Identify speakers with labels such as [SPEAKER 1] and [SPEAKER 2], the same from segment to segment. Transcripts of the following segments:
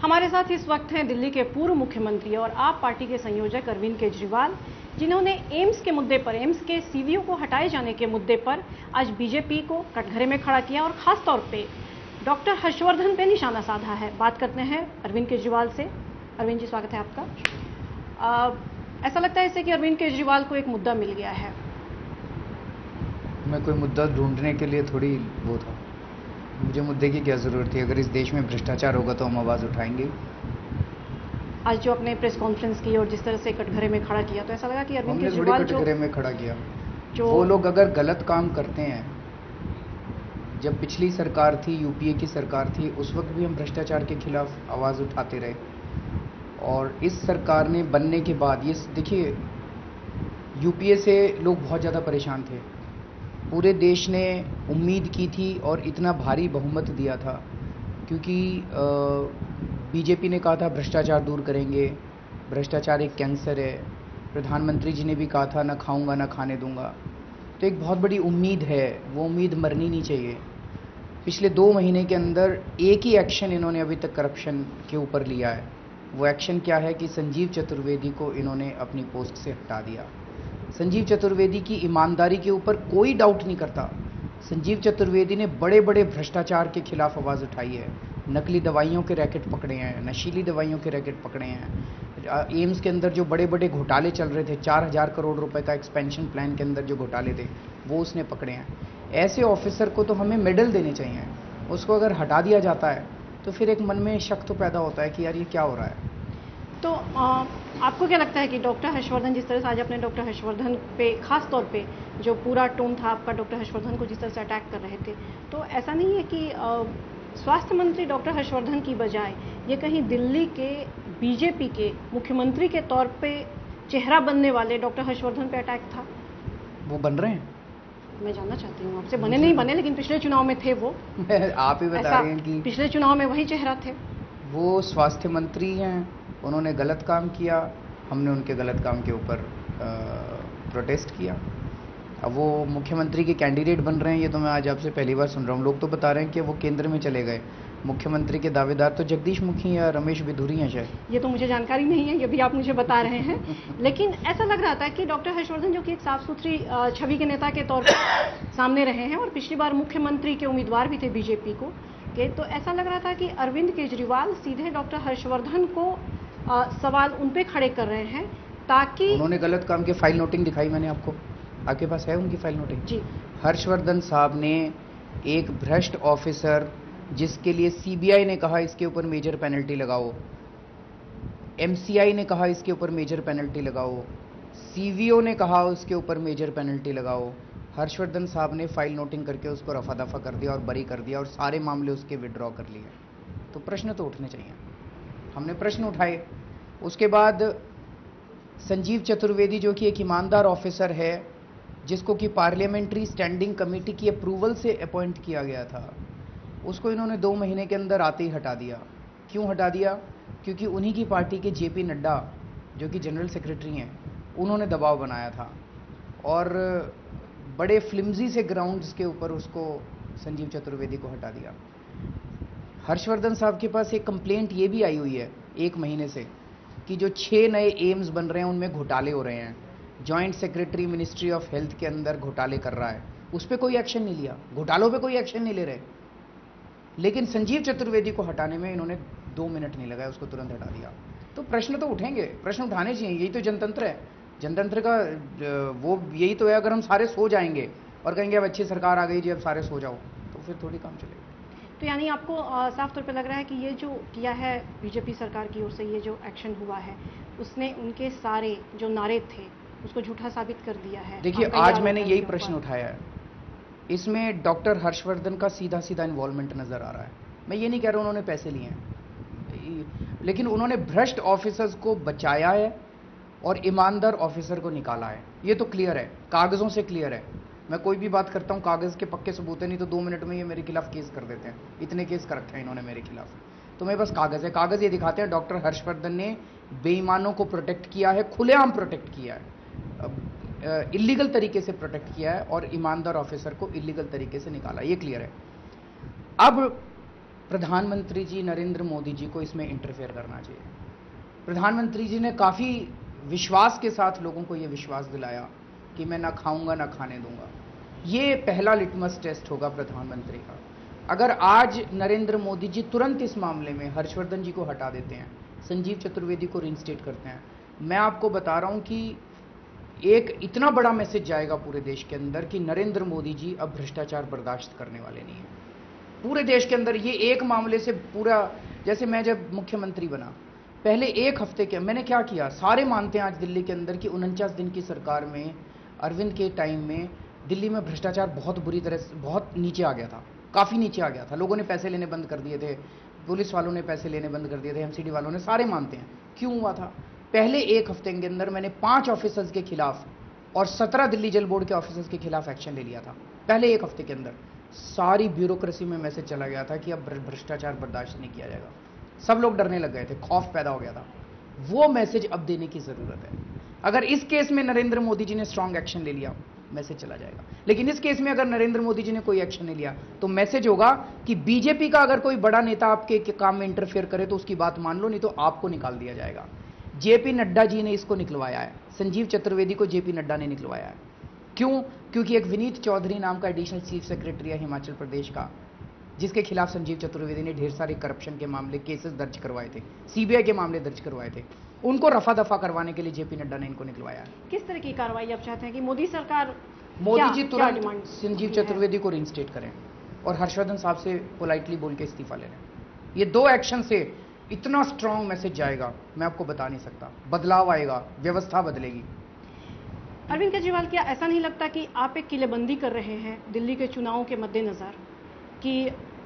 [SPEAKER 1] हमारे साथ इस वक्त हैं दिल्ली के पूर्व मुख्यमंत्री और आप पार्टी के संयोजक अरविंद केजरीवाल, जिन्होंने एम्स के मुद्दे पर, एम्स के सीवीओ को हटाए जाने के मुद्दे पर आज बीजेपी को कटघरे में खड़ा किया और खास तौर पे डॉक्टर हर्षवर्धन पे निशाना साधा है। बात करते हैं अरविंद केजरीवाल से। अरविंद जी, स्वागत है आपका। ऐसा लगता है इससे कि अरविंद केजरीवाल को एक मुद्दा मिल गया है।
[SPEAKER 2] मैं कोई मुद्दा ढूंढने के लिए थोड़ी वो था, मुझे मुद्दे की क्या ज़रूरत थी। अगर इस देश में भ्रष्टाचार होगा तो हम आवाज़ उठाएंगे।
[SPEAKER 1] आज जो अपने प्रेस कॉन्फ्रेंस की और जिस तरह से कटघरे में खड़ा किया, तो ऐसा लगा कि अरविंद
[SPEAKER 2] हमने
[SPEAKER 1] केजरीवाल
[SPEAKER 2] थोड़ी कटघरे में खड़ा किया।
[SPEAKER 1] जो
[SPEAKER 2] वो लोग अगर गलत काम करते हैं, जब पिछली सरकार थी, यूपीए की सरकार थी, उस वक्त भी हम भ्रष्टाचार के खिलाफ आवाज़ उठाते रहे। और इस सरकार ने बनने के बाद, ये देखिए, यूपीए से लोग बहुत ज़्यादा परेशान थे। पूरे देश ने उम्मीद की थी और इतना भारी बहुमत दिया था, क्योंकि बीजेपी ने कहा था भ्रष्टाचार दूर करेंगे, भ्रष्टाचार एक कैंसर है। प्रधानमंत्री जी ने भी कहा था, ना खाऊंगा ना खाने दूंगा। तो एक बहुत बड़ी उम्मीद है, वो उम्मीद मरनी नहीं चाहिए। पिछले 2 महीने के अंदर एक ही एक्शन इन्होंने अभी तक करप्शन के ऊपर लिया है। वो एक्शन क्या है कि संजीव चतुर्वेदी को इन्होंने अपनी पोस्ट से हटा दिया। संजीव चतुर्वेदी की ईमानदारी के ऊपर कोई डाउट नहीं करता। संजीव चतुर्वेदी ने बड़े बड़े भ्रष्टाचार के खिलाफ आवाज़ उठाई है। नकली दवाइयों के रैकेट पकड़े हैं, नशीली दवाइयों के रैकेट पकड़े हैं। एम्स के अंदर जो बड़े बड़े घोटाले चल रहे थे, 4,000 करोड़ रुपए का एक्सपेंशन प्लान के अंदर जो घोटाले थे, वो उसने पकड़े हैं। ऐसे ऑफिसर को तो हमें मेडल देने चाहिए। उसको अगर हटा दिया जाता है तो फिर एक मन में शक तो पैदा होता है कि यार ये क्या हो रहा है।
[SPEAKER 1] तो आपको क्या लगता है कि डॉक्टर हर्षवर्धन, जिस तरह से आज अपने डॉक्टर हर्षवर्धन पे खास तौर पे जो पूरा टोन था आपका, डॉक्टर हर्षवर्धन को जिस तरह से अटैक कर रहे थे, तो ऐसा नहीं है कि स्वास्थ्य मंत्री डॉक्टर हर्षवर्धन की बजाय ये कहीं दिल्ली के बीजेपी के मुख्यमंत्री के तौर पे चेहरा बनने वाले डॉक्टर हर्षवर्धन पे अटैक था?
[SPEAKER 2] वो बन रहे हैं?
[SPEAKER 1] मैं जानना चाहती हूँ आपसे, बने नहीं बने, लेकिन पिछले चुनाव में थे वो।
[SPEAKER 2] आप ही बता रहे हैं कि
[SPEAKER 1] पिछले चुनाव में वही चेहरा थे।
[SPEAKER 2] वो स्वास्थ्य मंत्री हैं, उन्होंने गलत काम किया, हमने उनके गलत काम के ऊपर प्रोटेस्ट किया। अब वो मुख्यमंत्री के कैंडिडेट बन रहे हैं, ये तो मैं आज आपसे पहली बार सुन रहा हूँ। लोग तो बता रहे हैं कि वो केंद्र में चले गए। मुख्यमंत्री के दावेदार तो जगदीश मुखी या रमेश बिधूरी हैं शायद।
[SPEAKER 1] ये तो मुझे जानकारी नहीं है, ये भी आप मुझे बता रहे हैं। लेकिन ऐसा लग रहा था कि डॉक्टर हर्षवर्धन, जो कि एक साफ सुथरी छवि के नेता के तौर पर सामने रहे हैं और पिछली बार मुख्यमंत्री के उम्मीदवार भी थे बीजेपी को के, तो ऐसा लग रहा था कि अरविंद केजरीवाल सीधे डॉक्टर हर्षवर्धन को सवाल उन पे खड़े कर रहे हैं, ताकि
[SPEAKER 2] उन्होंने गलत काम की फाइल नोटिंग दिखाई मैंने आपको, आपके पास है उनकी फाइल नोटिंग
[SPEAKER 1] जी।
[SPEAKER 2] हर्षवर्धन साहब ने एक भ्रष्ट ऑफिसर, जिसके लिए सीबीआई ने कहा इसके ऊपर मेजर पेनल्टी लगाओ, एमसीआई ने कहा इसके ऊपर मेजर पेनल्टी लगाओ, सीवीओ ने कहा उसके ऊपर मेजर पेनल्टी लगाओ, हर्षवर्धन साहब ने फाइल नोटिंग करके उसको रफा दफा कर दिया और बरी कर दिया और सारे मामले उसके विड्रॉ कर लिए। तो प्रश्न तो उठने चाहिए, हमने प्रश्न उठाए। उसके बाद संजीव चतुर्वेदी, जो कि एक ईमानदार ऑफिसर है, जिसको कि पार्लियामेंट्री स्टैंडिंग कमेटी की अप्रूवल से अपॉइंट किया गया था, उसको इन्होंने 2 महीने के अंदर आते ही हटा दिया। क्यों हटा दिया? क्योंकि उन्हीं की पार्टी के जेपी नड्डा, जो कि जनरल सेक्रेटरी हैं, उन्होंने दबाव बनाया था और बड़े फ्लिम्जी से ग्राउंड्स के ऊपर उसको, संजीव चतुर्वेदी को हटा दिया। हर्षवर्धन साहब के पास एक कंप्लेंट ये भी आई हुई है 1 महीने से कि जो 6 नए एम्स बन रहे हैं उनमें घोटाले हो रहे हैं। Joint secretary ministry of health के अंदर घोटाले कर रहा है, उस पर कोई एक्शन नहीं लिया, घोटालों पे कोई एक्शन नहीं ले रहे। लेकिन संजीव चतुर्वेदी को हटाने में इन्होंने 2 मिनट नहीं लगाया, उसको तुरंत हटा दिया। तो प्रश्न तो उठेंगे, प्रश्न उठाने चाहिए, यही तो जनतंत्र है। जनतंत्र का वो यही तो है। अगर हम सारे सो जाएंगे और कहेंगे अब अच्छी सरकार आ गई जी, अब सारे सो जाओ, तो फिर थोड़ी काम चलेगा।
[SPEAKER 1] तो यानी आपको साफ तौर पे लग रहा है कि ये जो किया है बीजेपी सरकार की ओर से, ये जो एक्शन हुआ है, उसने उनके सारे जो नारे थे उसको झूठा साबित कर दिया है।
[SPEAKER 2] देखिए, आज मैंने यही प्रश्न उठाया है, इसमें डॉक्टर हर्षवर्धन का सीधा सीधा इन्वॉल्वमेंट नजर आ रहा है। मैं ये नहीं कह रहा उन्होंने पैसे लिए हैं, लेकिन उन्होंने भ्रष्ट ऑफिसर्स को बचाया है और ईमानदार ऑफिसर को निकाला है। ये तो क्लियर है, कागजों से क्लियर है। मैं कोई भी बात करता हूँ, कागज के पक्के सबूत है, नहीं तो 2 मिनट में ये मेरे खिलाफ केस कर देते हैं। इतने केस कर रखे हैं इन्होंने मेरे खिलाफ। तो मेरे पास कागज है, कागज ये दिखाते हैं डॉक्टर हर्षवर्धन ने बेईमानों को प्रोटेक्ट किया है, खुलेआम प्रोटेक्ट किया है, इलीगल तरीके से प्रोटेक्ट किया है और ईमानदार ऑफिसर को इलीगल तरीके से निकाला, ये क्लियर है। अब प्रधानमंत्री जी नरेंद्र मोदी जी को इसमें इंटरफेयर करना चाहिए। प्रधानमंत्री जी ने काफ़ी विश्वास के साथ लोगों को ये विश्वास दिलाया कि मैं ना खाऊंगा ना खाने दूंगा। ये पहला लिटमस टेस्ट होगा प्रधानमंत्री का। अगर आज नरेंद्र मोदी जी तुरंत इस मामले में हर्षवर्धन जी को हटा देते हैं, संजीव चतुर्वेदी को रिइंस्टेट करते हैं, मैं आपको बता रहा हूं कि एक इतना बड़ा मैसेज जाएगा पूरे देश के अंदर कि नरेंद्र मोदी जी अब भ्रष्टाचार बर्दाश्त करने वाले नहीं है। पूरे देश के अंदर ये एक मामले से पूरा, जैसे मैं जब मुख्यमंत्री बना पहले एक हफ्ते के मैंने क्या किया, सारे मानते हैं आज दिल्ली के अंदर कि 49 दिन की सरकार में अरविंद के टाइम में दिल्ली में भ्रष्टाचार बहुत बुरी तरह से बहुत नीचे आ गया था, काफ़ी नीचे आ गया था। लोगों ने पैसे लेने बंद कर दिए थे, पुलिस वालों ने पैसे लेने बंद कर दिए थे, एमसीडी वालों ने, सारे मानते हैं। क्यों हुआ था? पहले एक हफ्ते के अंदर मैंने 5 ऑफिसर्स के खिलाफ और 17 दिल्ली जल बोर्ड के ऑफिसर्स के खिलाफ एक्शन ले लिया था। पहले एक हफ्ते के अंदर सारी ब्यूरोक्रेसी में मैसेज चला गया था कि अब भ्रष्टाचार बर्दाश्त नहीं किया जाएगा। सब लोग डरने लग गए थे, खौफ पैदा हो गया था। वो मैसेज अब देने की जरूरत है। अगर इस केस में नरेंद्र मोदी जी ने स्ट्रांग एक्शन ले लिया, मैसेज चला जाएगा। लेकिन इस केस में अगर नरेंद्र मोदी जी ने कोई एक्शन नहीं लिया तो मैसेज होगा कि बीजेपी का अगर कोई बड़ा नेता आपके काम में इंटरफेयर करे तो उसकी बात मान लो, नहीं तो आपको निकाल दिया जाएगा। जेपी नड्डा जी ने इसको निकलवाया है, संजीव चतुर्वेदी को जेपी नड्डा ने निकलवाया है। क्यों? क्योंकि एक विनीत चौधरी नाम का एडिशनल चीफ सेक्रेटरी है हिमाचल प्रदेश का, जिसके खिलाफ संजीव चतुर्वेदी ने ढेर सारे करप्शन के मामले केसेस दर्ज करवाए थे, सीबीआई के मामले दर्ज करवाए थे। उनको रफा दफा करवाने के लिए जेपी नड्डा ने इनको निकलवाया है।
[SPEAKER 1] किस तरह की कार्रवाई आप चाहते हैं कि मोदी सरकार,
[SPEAKER 2] मोदी जी तुरंत संजीव चतुर्वेदी को रिइंस्टेट करें और हर्षवर्धन साहब से पोलाइटली बोल के इस्तीफा ले लें। ये 2 एक्शन से इतना स्ट्रांग मैसेज जाएगा, मैं आपको बता नहीं सकता। बदलाव आएगा, व्यवस्था बदलेगी।
[SPEAKER 1] अरविंद केजरीवाल, क्या ऐसा नहीं लगता कि आप एक किलेबंदी कर रहे हैं दिल्ली के चुनावों के मद्देनजर, कि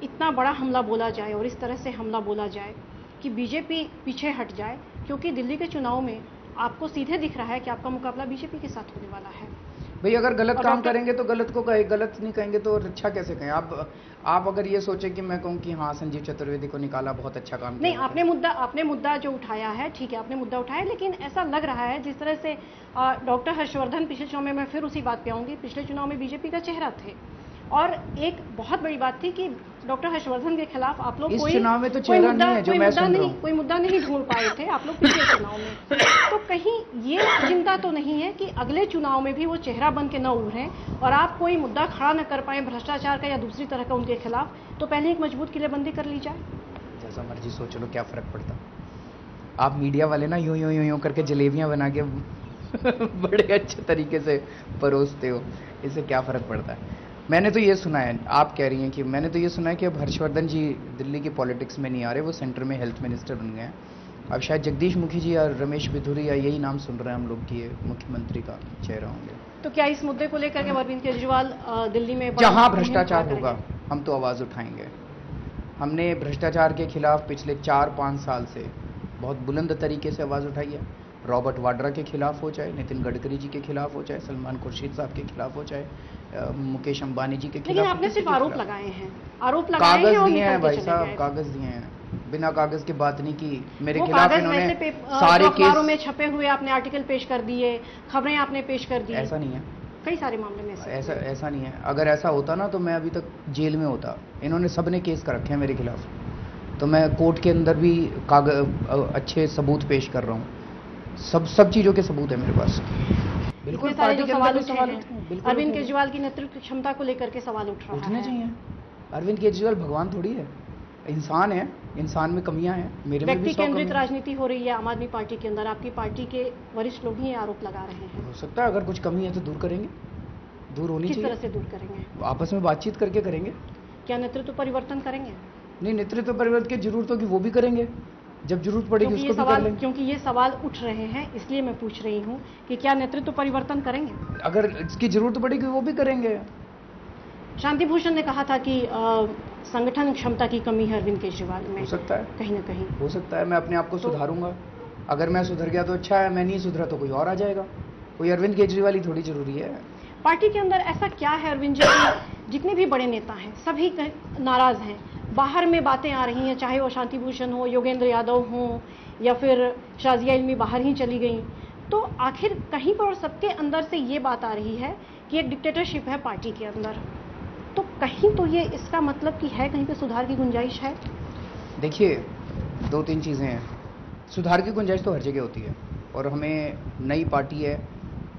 [SPEAKER 1] इतना बड़ा हमला बोला जाए और इस तरह से हमला बोला जाए कि बीजेपी पीछे हट जाए? क्योंकि दिल्ली के चुनाव में आपको सीधे दिख रहा है कि आपका मुकाबला बीजेपी के साथ होने वाला है।
[SPEAKER 2] भाई अगर गलत काम करेंगे तो गलत को कहे, गलत नहीं कहेंगे तो अच्छा कैसे कहें? आप अगर ये सोचे कि मैं कहूँ कि हाँ संजीव चतुर्वेदी को निकाला, बहुत अच्छा काम
[SPEAKER 1] नहीं, आपने मुद्दा जो उठाया है, ठीक है, आपने मुद्दा उठाया, लेकिन ऐसा लग रहा है जिस तरह से डॉक्टर हर्षवर्धन पिछले चुनाव में, मैं फिर उसी बात पे आऊंगी, पिछले चुनाव में बीजेपी का चेहरा थे और एक बहुत बड़ी बात थी कि डॉक्टर हर्षवर्धन के खिलाफ आप लोग कोई
[SPEAKER 2] चुनाव में तो चेहरा नहीं है, जो मैं सुन रहा हूं।
[SPEAKER 1] कोई मुद्दा नहीं ढूंढ पाए थे आप लोग पिछले चुनाव में। तो कहीं ये चिंता तो नहीं है कि अगले चुनाव में भी वो चेहरा बन के न उभरें और आप कोई मुद्दा खड़ा न कर पाए भ्रष्टाचार का या दूसरी तरह का उनके खिलाफ? तो पहले एक मजबूत किलेबंदी कर ली जाए।
[SPEAKER 2] जैसा मर्जी सोच लो, क्या फर्क पड़ता? आप मीडिया वाले ना यूं करके जलेबियां बना के बड़े अच्छे तरीके से परोसते हो, इससे क्या फर्क पड़ता है? मैंने तो ये सुना है, आप कह रही हैं कि मैंने तो ये सुना है कि अब हर्षवर्धन जी दिल्ली की पॉलिटिक्स में नहीं आ रहे, वो सेंटर में हेल्थ मिनिस्टर बन गए हैं। अब शायद जगदीश मुखी जी या रमेश बिधूरी या यही नाम सुन रहे हैं हम लोग कि ये मुख्यमंत्री का चेहरा होंगे।
[SPEAKER 1] तो क्या इस मुद्दे को लेकर के अरविंद केजरीवाल दिल्ली में
[SPEAKER 2] जहां भ्रष्टाचार होगा हम तो आवाज उठाएंगे। हमने भ्रष्टाचार के खिलाफ पिछले 4-5 साल से बहुत बुलंद तरीके से आवाज उठाई है। रॉबर्ट वाड्रा के खिलाफ हो, चाहे नितिन गडकरी जी के खिलाफ हो, चाहे सलमान खुर्शीद साहब के खिलाफ हो, चाहे मुकेश अंबानी जी के खिलाफ।
[SPEAKER 1] लेकिन आपने सिर्फ आरोप लगाए हैं, कागज
[SPEAKER 2] दिए हैं भाई साहब, कागज दिए हैं, बिना कागज की बात नहीं की। मेरे खिलाफ इन्होंने सारे केस
[SPEAKER 1] में छपे हुए आपने आर्टिकल पेश कर दिए, खबरें आपने पेश कर दी।
[SPEAKER 2] ऐसा नहीं है,
[SPEAKER 1] कई सारे मामले में
[SPEAKER 2] ऐसा नहीं है। अगर ऐसा होता ना तो मैं अभी तक जेल में होता। इन्होंने सबने केस कर रखे हैं मेरे खिलाफ, तो मैं कोर्ट के अंदर भी अच्छे सबूत पेश कर रहा हूँ। सब चीजों के सबूत है मेरे पास।
[SPEAKER 1] बिल्कुल पार्टी के सवाल अरविंद केजरीवाल की नेतृत्व क्षमता को लेकर के सवाल उठ रहा है।
[SPEAKER 2] उठने चाहिए। अरविंद केजरीवाल भगवान थोड़ी है, इंसान है, इंसान में कमियां हैं, मेरे में भी।
[SPEAKER 1] व्यक्ति केंद्रित राजनीति हो रही है आम आदमी पार्टी के अंदर, आपकी पार्टी के वरिष्ठ लोग ही आरोप लगा रहे हैं।
[SPEAKER 2] हो सकता है अगर कुछ कमी है तो दूर करेंगे, दूर होनी चाहिए।
[SPEAKER 1] किस तरह से दूर करेंगे?
[SPEAKER 2] आपस में बातचीत करके करेंगे।
[SPEAKER 1] क्या नेतृत्व परिवर्तन करेंगे?
[SPEAKER 2] नहीं, नेतृत्व परिवर्तन की जरूरत होगी वो भी करेंगे, जब जरूरत पड़ेगी उसको भी कर लेंगे।
[SPEAKER 1] क्योंकि ये सवाल उठ रहे हैं इसलिए मैं पूछ रही हूँ कि क्या नेतृत्व परिवर्तन करेंगे?
[SPEAKER 2] अगर इसकी जरूरत पड़ेगी वो भी करेंगे।
[SPEAKER 1] शांति भूषण ने कहा था कि संगठन क्षमता की कमी है अरविंद केजरीवाल में।
[SPEAKER 2] हो सकता है,
[SPEAKER 1] कहीं ना कहीं
[SPEAKER 2] हो सकता है। मैं अपने आप को सुधारूंगा। अगर मैं सुधर गया तो अच्छा है, मैं नहीं सुधरा तो कोई और आ जाएगा। कोई अरविंद केजरीवाल ही थोड़ी जरूरी है।
[SPEAKER 1] पार्टी के अंदर ऐसा क्या है अरविंद जी कि जितने भी बड़े नेता हैं सभी नाराज हैं, बाहर में बातें आ रही हैं, चाहे वो शांति भूषण हो, योगेंद्र यादव हो या फिर शाजिया इल्मी बाहर ही चली गई, तो आखिर कहीं पर सबके अंदर से ये बात आ रही है कि एक डिक्टेटरशिप है पार्टी के अंदर। तो कहीं तो ये इसका मतलब कि है कहीं पे सुधार की गुंजाइश है।
[SPEAKER 2] देखिए, दो तीन चीज़ें हैं। सुधार की गुंजाइश तो हर जगह होती है, और हमें नई पार्टी है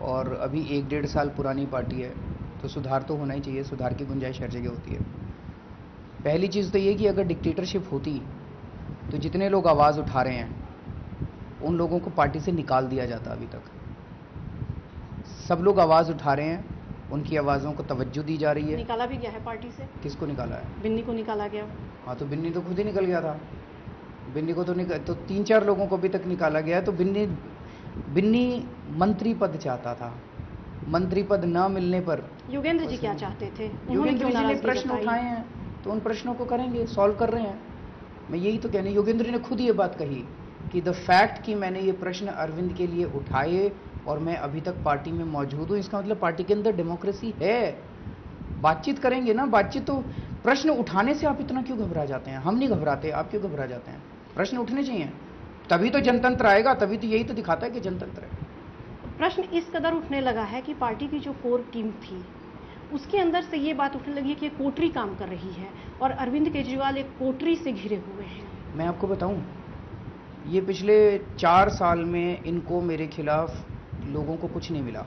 [SPEAKER 2] और अभी 1-1.5 साल पुरानी पार्टी है, तो सुधार तो होना ही चाहिए। सुधार की गुंजाइश हर जगह होती है। पहली चीज़ तो ये कि अगर डिक्टेटरशिप होती तो जितने लोग आवाज़ उठा रहे हैं उन लोगों को पार्टी से निकाल दिया जाता। अभी तक सब लोग आवाज़ उठा रहे हैं, उनकी आवाज़ों को तवज्जो दी जा रही है।
[SPEAKER 1] निकाला भी गया है पार्टी से।
[SPEAKER 2] किसको निकाला है?
[SPEAKER 1] बिन्नी को निकाला गया।
[SPEAKER 2] हाँ, तो बिन्नी तो खुद ही निकल गया था। बिन्नी को तो 3-4 लोगों को अभी तक निकाला गया है। तो बिन्नी मंत्री पद चाहता था। मंत्री पद न मिलने पर
[SPEAKER 1] योगेंद्र जी क्या चाहते थे?
[SPEAKER 2] योगेंद्र जी ने प्रश्न उठाए हैं तो उन प्रश्नों को करेंगे, सॉल्व कर रहे हैं। मैं यही तो कहने, योगेंद्र जी ने खुद ये बात कही कि द फैक्ट कि मैंने ये प्रश्न अरविंद के लिए उठाए और मैं अभी तक पार्टी में मौजूद हूँ, इसका मतलब पार्टी के अंदर डेमोक्रेसी है। बातचीत करेंगे ना। बातचीत तो, प्रश्न उठाने से आप इतना क्यों घबरा जाते हैं? हम नहीं घबराते, आप क्यों घबरा जाते हैं? प्रश्न उठने चाहिए, तभी तो जनतंत्र आएगा। तभी तो, यही तो दिखाता है कि जनतंत्र है।
[SPEAKER 1] प्रश्न इस कदर उठने लगा है कि पार्टी की जो कोर टीम थी उसके अंदर से ये बात उठने लगी है कि कोटरी काम कर रही है और अरविंद केजरीवाल एक कोटरी से घिरे हुए हैं।
[SPEAKER 2] मैं आपको बताऊं, ये पिछले 4 साल में इनको मेरे खिलाफ लोगों को कुछ नहीं मिला।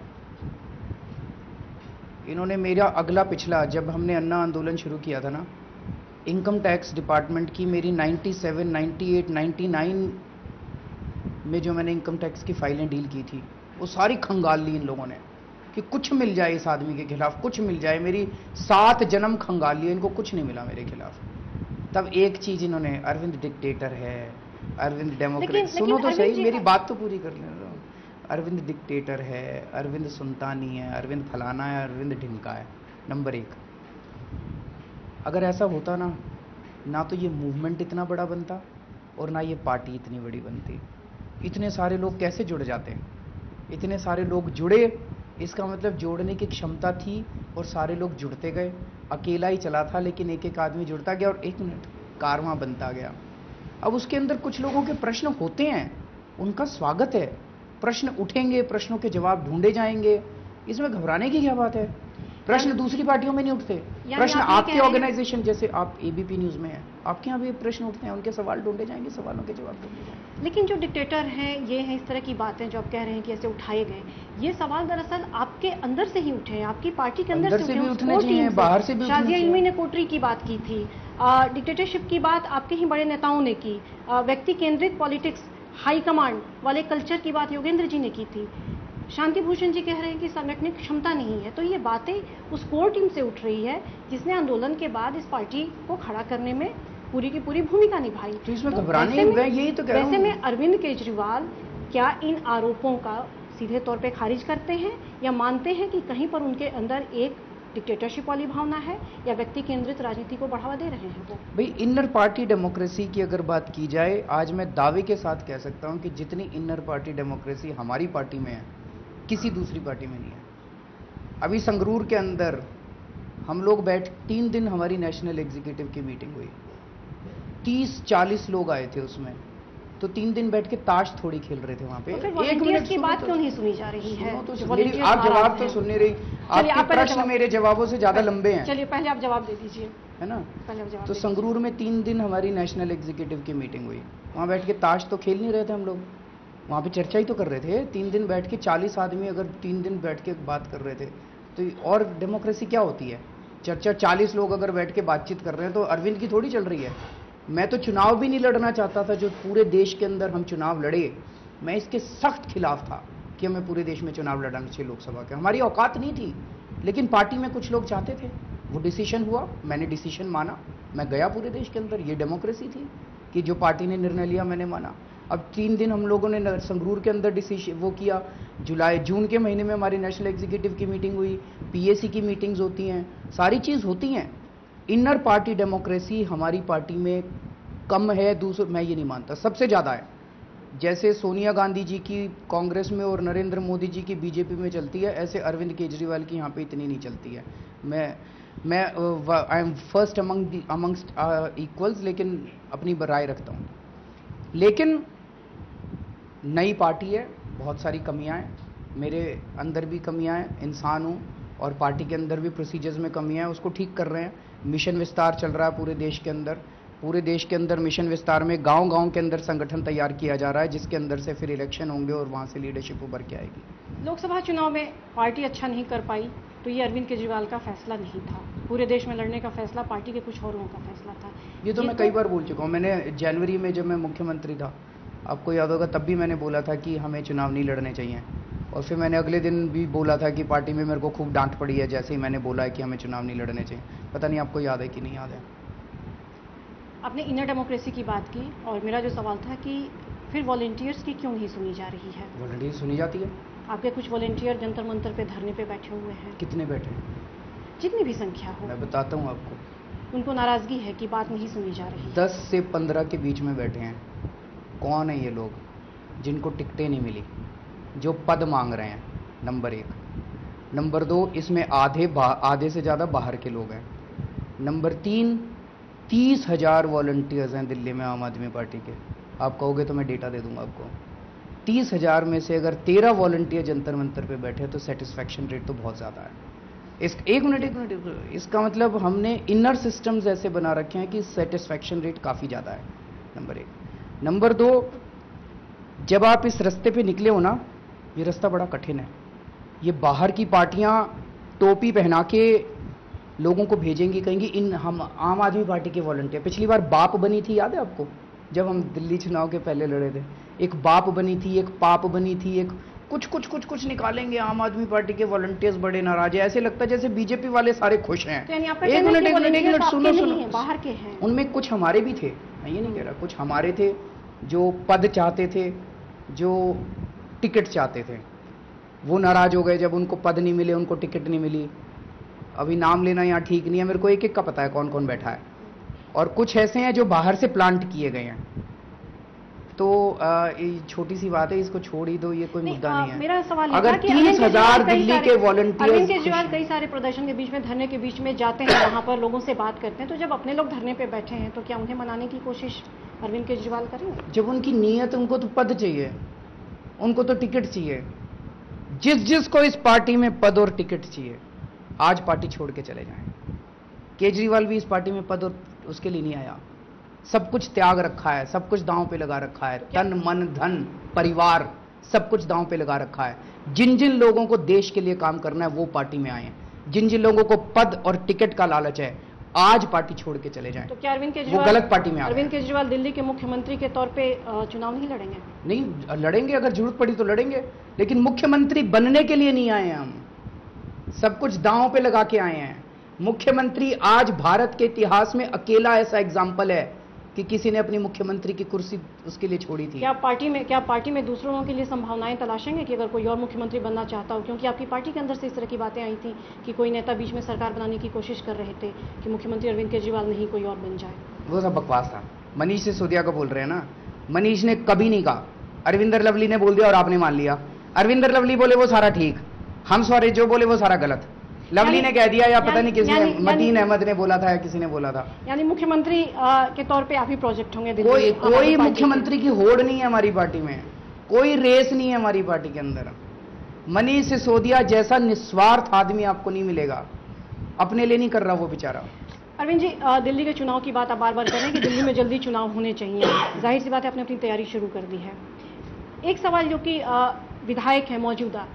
[SPEAKER 2] इन्होंने मेरा अगला पिछला, जब हमने अन्ना आंदोलन शुरू किया था ना, इनकम टैक्स डिपार्टमेंट की मेरी 97, 98, 99 में जो मैंने इनकम टैक्स की फाइलें डील की थी, वो सारी खंगाल ली इन लोगों ने कि कुछ मिल जाए इस आदमी के खिलाफ, कुछ मिल जाए। मेरी 7 जन्म खंगाल लिए, इनको कुछ नहीं मिला मेरे खिलाफ। तब एक चीज इन्होंने, अरविंद डिक्टेटर है, अरविंद डेमोक्रेट। सुनो तो सही, मेरी बात तो पूरी कर लेने दो। अरविंद डिक्टेटर है, अरविंद सुनता नहीं है, अरविंद फलाना है, अरविंद ढिमका है। नंबर 1, अगर ऐसा होता ना तो ये मूवमेंट इतना बड़ा बनता और ना ये पार्टी इतनी बड़ी बनती। इतने सारे लोग कैसे जुड़ जाते हैं? इतने सारे लोग जुड़े, इसका मतलब जोड़ने की क्षमता थी और सारे लोग जुड़ते गए। अकेला ही चला था, लेकिन एक एक आदमी जुड़ता गया और 1 मिनट कारवां बनता गया। अब उसके अंदर कुछ लोगों के प्रश्न होते हैं, उनका स्वागत है। प्रश्न उठेंगे, प्रश्नों के जवाब ढूंढे जाएंगे, इसमें घबराने की क्या बात है? प्रश्न दूसरी पार्टियों में नहीं उठते। प्रश्न आपके ऑर्गेनाइजेशन, जैसे आप एबीपी न्यूज में हैं, आपके यहाँ भी प्रश्न उठते हैं, उनके सवाल ढूंढे जाएंगे, सवालों के जवाब ढूंढे जाएंगे।
[SPEAKER 1] लेकिन जो डिक्टेटर हैं, ये हैं इस तरह की बातें जो आप कह रहे हैं कि ऐसे उठाए गए, ये सवाल दरअसल आपके अंदर से ही उठे हैं, आपकी पार्टी के अंदर से
[SPEAKER 2] भी उठने चाहिए, बाहर से भी।
[SPEAKER 1] शाजिया इल्मी ने कोटरी की बात की थी, डिक्टेटरशिप की बात आपके ही बड़े नेताओं ने की, व्यक्ति केंद्रित पॉलिटिक्स, हाई कमांड वाले कल्चर की बात योगेंद्र जी ने की थी। शांति भूषण जी कह रहे हैं कि संगठनिक क्षमता नहीं है। तो ये बातें उस कोर टीम से उठ रही है जिसने आंदोलन के बाद इस पार्टी को खड़ा करने में पूरी की पूरी भूमिका निभाई।
[SPEAKER 2] तो इसमें घबराने यही तो कह रहा हूं।
[SPEAKER 1] वैसे में अरविंद केजरीवाल क्या इन आरोपों का सीधे तौर पे खारिज करते हैं या मानते हैं कि कहीं पर उनके अंदर एक डिक्टेटरशिप वाली भावना है या व्यक्ति केंद्रित राजनीति को बढ़ावा दे रहे हैं वो?
[SPEAKER 2] भाई, इनर पार्टी डेमोक्रेसी की अगर बात की जाए, आज मैं दावे के साथ कह सकता हूं कि जितनी इनर पार्टी डेमोक्रेसी हमारी पार्टी में है, किसी दूसरी पार्टी में नहीं है। अभी संगरूर के अंदर हम लोग 3 दिन हमारी नेशनल एग्जीक्यूटिव की मीटिंग हुई, 30-40 लोग आए थे उसमें, तो 3 दिन बैठ के ताश थोड़ी खेल रहे थे वहां पे।
[SPEAKER 1] तो 1 मिनट की बात क्यों नहीं सुनी जा रही है?
[SPEAKER 2] तो आप जवाब तो सुन नहीं रही, आपके प्रश्न मेरे जवाबों से ज्यादा लंबे हैं।
[SPEAKER 1] चलिए पहले आप जवाब दे दीजिए,
[SPEAKER 2] है ना?
[SPEAKER 1] पहले आप जवाब।
[SPEAKER 2] तो संगरूर में 3 दिन हमारी नेशनल एग्जीक्यूटिव की मीटिंग हुई, वहां बैठ के ताश तो खेल नहीं रहे थे हम लोग, वहाँ पे चर्चा ही तो कर रहे थे। 3 दिन बैठ के 40 आदमी अगर 3 दिन बैठ के बात कर रहे थे, तो और डेमोक्रेसी क्या होती है? चर्चा 40 लोग अगर बैठ के बातचीत कर रहे हैं तो अरविंद की थोड़ी चल रही है। मैं तो चुनाव भी नहीं लड़ना चाहता था, जो पूरे देश के अंदर हम चुनाव लड़े, मैं इसके सख्त खिलाफ था कि हमें पूरे देश में चुनाव लड़ना चाहिए लोकसभा के। हमारी औकात नहीं थी, लेकिन पार्टी में कुछ लोग चाहते थे, वो डिसीजन हुआ, मैंने डिसीजन माना, मैं गया पूरे देश के अंदर। ये डेमोक्रेसी थी कि जो पार्टी ने निर्णय लिया मैंने माना। अब 3 दिन हम लोगों ने संगरूर के अंदर डिसीजन वो किया। जून के महीने में हमारी नेशनल एग्जीक्यूटिव की मीटिंग हुई, पीएसी की मीटिंग्स होती हैं, सारी चीज़ होती हैं। इनर पार्टी डेमोक्रेसी हमारी पार्टी में कम है, दूसरे मैं ये नहीं मानता, सबसे ज़्यादा है। जैसे सोनिया गांधी जी की कांग्रेस में और नरेंद्र मोदी जी की बीजेपी में चलती है, ऐसे अरविंद केजरीवाल की यहाँ पे इतनी नहीं चलती है। मैं I am first amongst equals, लेकिन अपनी राय रखता हूँ। लेकिन नई पार्टी है, बहुत सारी कमियां हैं, मेरे अंदर भी कमियां हैं, इंसान हूँ, और पार्टी के अंदर भी प्रोसीजर्स में कमियां हैं, उसको ठीक कर रहे हैं। मिशन विस्तार चल रहा है पूरे देश के अंदर, पूरे देश के अंदर मिशन विस्तार में गांव-गांव के अंदर संगठन तैयार किया जा रहा है, जिसके अंदर से फिर इलेक्शन होंगे और वहां से लीडरशिप उभर के आएगी।
[SPEAKER 1] लोकसभा चुनाव में पार्टी अच्छा नहीं कर पाई तो ये अरविंद केजरीवाल का फैसला नहीं था, पूरे देश में लड़ने का फैसला पार्टी के कुछ औरों का फैसला था।
[SPEAKER 2] ये तो मैं कई बार बोल चुका हूँ। मैंने जनवरी में जब मैं मुख्यमंत्री था, आपको याद होगा, तब भी मैंने बोला था कि हमें चुनाव नहीं लड़ने चाहिए, और फिर मैंने अगले दिन भी बोला था कि पार्टी में मेरे को खूब डांट पड़ी है जैसे ही मैंने बोला है कि हमें चुनाव नहीं लड़ने चाहिए। पता नहीं आपको याद है कि नहीं याद है।
[SPEAKER 1] आपने इनर डेमोक्रेसी की बात की और मेरा जो सवाल था कि फिर वॉलंटियर्स की क्यों नहीं सुनी जा रही है?
[SPEAKER 2] वॉलंटियर सुनी जाती है।
[SPEAKER 1] आपके कुछ वॉलंटियर जंतर मंतर पे धरने पे बैठे हुए हैं।
[SPEAKER 2] कितने बैठे हैं?
[SPEAKER 1] जितनी भी संख्या हो।
[SPEAKER 2] मैं बताता हूँ आपको।
[SPEAKER 1] उनको नाराजगी है कि बात नहीं सुनी जा रही।
[SPEAKER 2] 10 से 15 के बीच में बैठे हैं। कौन है ये लोग? जिनको टिकटें नहीं मिली, जो पद मांग रहे हैं, नंबर 1। नंबर 2, इसमें आधे से ज़्यादा बाहर के लोग हैं। नंबर 3, 30,000 वॉलंटियर्स हैं दिल्ली में आम आदमी पार्टी के। आप कहोगे तो मैं डेटा दे दूंगा आपको। 30,000 में से अगर 13 वॉलंटियर जंतर मंतर पे बैठे तो सेटिस्फैक्शन रेट तो बहुत ज़्यादा है। एक मिनट, इसका मतलब हमने इनर सिस्टम्स ऐसे बना रखे हैं कि सेटिस्फैक्शन रेट काफ़ी ज़्यादा है, नंबर 1। नंबर 2, जब आप इस रास्ते पे निकले हो ना, ये रास्ता बड़ा कठिन है। ये बाहर की पार्टियां टोपी पहना के लोगों को भेजेंगी, कहेंगी हम आम आदमी पार्टी के वॉलंटियर। पिछली बार बाप बनी थी, याद है आपको, जब हम दिल्ली चुनाव के पहले लड़े थे। एक बाप बनी थी, एक पाप बनी थी, एक कुछ निकालेंगे। आम आदमी पार्टी के वॉलंटियर्स बड़े नाराज है, ऐसे लगता है जैसे बीजेपी वाले सारे खुश हैं।
[SPEAKER 1] तो
[SPEAKER 2] एक मिनट सुनो,
[SPEAKER 1] बाहर के हैं।
[SPEAKER 2] उनमें कुछ हमारे भी थे, मैं ये नहीं कह रहा, कुछ हमारे थे जो पद चाहते थे, जो टिकट चाहते थे। वो नाराज हो गए जब उनको पद नहीं मिले, उनको टिकट नहीं मिली। अभी नाम लेना यहाँ ठीक नहीं है, मेरे को एक एक का पता है कौन कौन बैठा है। और कुछ ऐसे हैं जो बाहर से प्लांट किए गए हैं। तो ये छोटी सी बात है, इसको छोड़ ही दो, ये कोई मुद्दा नहीं है।
[SPEAKER 1] मेरा सवाल
[SPEAKER 2] अगर 30,000 दिल्ली के वॉलंटियर्स,
[SPEAKER 1] अरविंद केजरीवाल कई सारे प्रदर्शन के बीच में, धरने के बीच में जाते हैं, वहां पर लोगों से बात करते हैं, तो जब अपने लोग धरने पे बैठे हैं तो क्या उन्हें मनाने की कोशिश अरविंद केजरीवाल करेंगे?
[SPEAKER 2] जब उनकी नीयत, उनको तो पद चाहिए, उनको तो टिकट चाहिए। जिसको इस पार्टी में पद और टिकट चाहिए, आज पार्टी छोड़ के चले जाएं। केजरीवाल भी इस पार्टी में पद और उसके लिए नहीं आया। सब कुछ त्याग रखा है, सब कुछ दांव पे लगा रखा है, तन मन धन परिवार सब कुछ दांव पे लगा रखा है। जिन जिन लोगों को देश के लिए काम करना है वो पार्टी में आए हैं। जिन जिन लोगों को पद और टिकट का लालच है, आज पार्टी छोड़ के चले जाएं।
[SPEAKER 1] तो क्या अरविंद केजरीवाल,
[SPEAKER 2] वो गलत पार्टी में आ गए।
[SPEAKER 1] अरविंद केजरीवाल दिल्ली के मुख्यमंत्री के तौर पे चुनाव नहीं लड़ेंगे?
[SPEAKER 2] नहीं लड़ेंगे, अगर जरूरत पड़ी तो लड़ेंगे, लेकिन मुख्यमंत्री बनने के लिए नहीं आए हैं हम। सब कुछ दांव पे लगा के आए हैं। मुख्यमंत्री आज भारत के इतिहास में अकेला ऐसा एग्जाम्पल है कि किसी ने अपनी मुख्यमंत्री की कुर्सी उसके लिए छोड़ी थी।
[SPEAKER 1] क्या पार्टी में दूसरों के लिए संभावनाएं तलाशेंगे कि अगर कोई और मुख्यमंत्री बनना चाहता हो? क्योंकि आपकी पार्टी के अंदर से इस तरह की बातें आई थी कि कोई नेता बीच में सरकार बनाने की कोशिश कर रहे थे कि मुख्यमंत्री अरविंद केजरीवाल नहीं कोई और बन जाए।
[SPEAKER 2] वो सब बकवास था। मनीष सिसोदिया को बोल रहे हैं ना, मनीष ने कभी नहीं कहा। अरविंदर लवली ने बोल दिया और आपने मान लिया। अरविंदर लवली बोले वो सारा ठीक, हम सॉरी जो बोले वो सारा गलत। लवली ने कह दिया या पता नहीं किसी ने, मतीन अहमद ने बोला था या किसी ने बोला था।
[SPEAKER 1] यानी मुख्यमंत्री के तौर पे आप ही प्रोजेक्ट होंगे दिल्ली?
[SPEAKER 2] कोई मुख्यमंत्री की होड़ नहीं है हमारी पार्टी में, कोई रेस नहीं है हमारी पार्टी के अंदर। मनीष सिसोदिया जैसा निस्वार्थ आदमी आपको नहीं मिलेगा, अपने लिए नहीं कर रहा वो बेचारा।
[SPEAKER 1] अरविंद जी, दिल्ली के चुनाव की बात आप बार बार कर रहे हैं कि दिल्ली में जल्दी चुनाव होने चाहिए। जाहिर सी बात है आपने अपनी तैयारी शुरू कर दी है। एक सवाल जो कि विधायक है मौजूदा,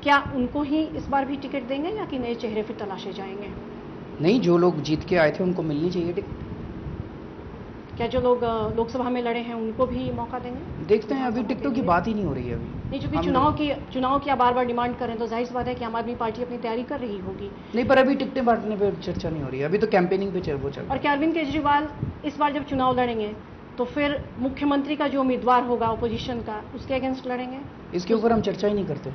[SPEAKER 1] क्या उनको ही इस बार भी टिकट देंगे या कि नए चेहरे फिर तलाशे जाएंगे?
[SPEAKER 2] नहीं, जो लोग जीत के आए थे उनको मिलनी चाहिए टिकट।
[SPEAKER 1] क्या जो लोग लोकसभा में लड़े हैं उनको भी मौका देंगे?
[SPEAKER 2] देखते हैं, अभी टिकटों की बात ही नहीं हो रही है अभी।
[SPEAKER 1] नहीं, चूंकि चुनाव की आप बार बार डिमांड कर रहे हैं तो जाहिर सी बात है कि आम आदमी पार्टी अपनी तैयारी कर रही होगी।
[SPEAKER 2] नहीं, पर अभी टिकटें बांटने पे चर्चा नहीं हो रही है, अभी तो कैंपेनिंग पे वो चल।
[SPEAKER 1] और क्या अरविंद केजरीवाल इस बार जब चुनाव लड़ेंगे तो फिर मुख्यमंत्री का जो उम्मीदवार होगा अपोजिशन का, उसके अगेंस्ट लड़ेंगे?
[SPEAKER 2] इसके ऊपर हम चर्चा ही नहीं करते।